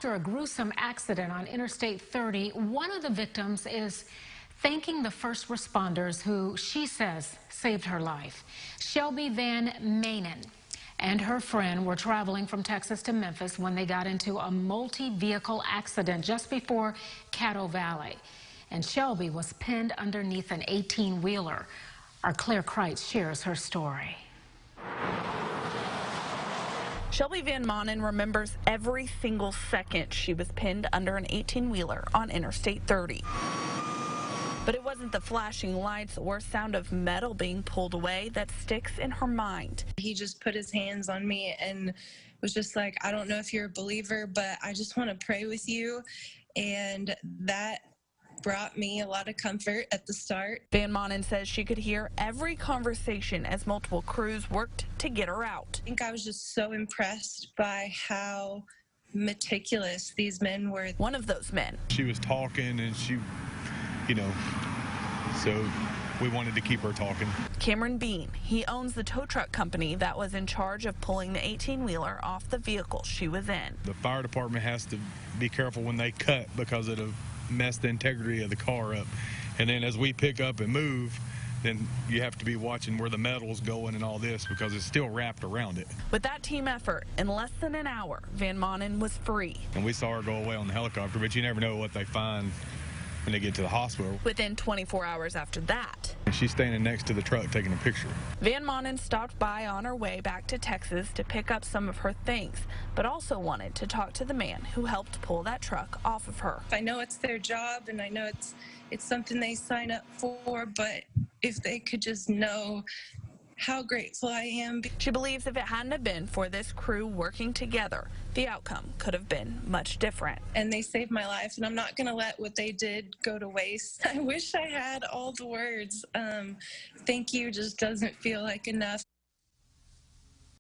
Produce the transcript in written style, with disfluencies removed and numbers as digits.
After a gruesome accident on Interstate 30, one of the victims is thanking the first responders who she says saved her life. Shelby Van Manen and her friend were traveling from Texas to Memphis when they got into a multi-vehicle accident just before Caddo Valley. And Shelby was pinned underneath an 18-wheeler. Our Claire Kreitz shares her story. Shelby Van Manen remembers every single second she was pinned under an 18-wheeler on Interstate 30. But it wasn't the flashing lights or sound of metal being pulled away that sticks in her mind. He just put his hands on me and was just like, I don't know if you're a believer, but I just want to pray with you. And that brought me a lot of comfort at the start. Van Manen says she could hear every conversation as multiple crews worked to get her out. I think I was just so impressed by how meticulous these men were. One of those men. She was talking and she, so we wanted to keep her talking. Cameron Bean, he owns the tow truck company that was in charge of pulling the 18-wheeler off the vehicle she was in. The fire department has to be careful when they cut because it'll mess the integrity of the car up. And then as we pick up and move, then you have to be watching where the metal's going and all this because it's still wrapped around it. With that team effort, in less than an hour, Van Manen was free. And we saw her go away on the helicopter, but you never know what they find when they get to the hospital. Within 24 hours after that, and she's standing next to the truck taking a picture. Van Manen stopped by on her way back to Texas to pick up some of her things, but also wanted to talk to the man who helped pull that truck off of her. I know it's their job and I know it's something they sign up for, but if they could just know how grateful I am. She believes if it hadn't have been for this crew working together, the outcome could have been much different. And they saved my life, and I'm not going to let what they did go to waste. I wish I had all the words. Thank you just doesn't feel like enough.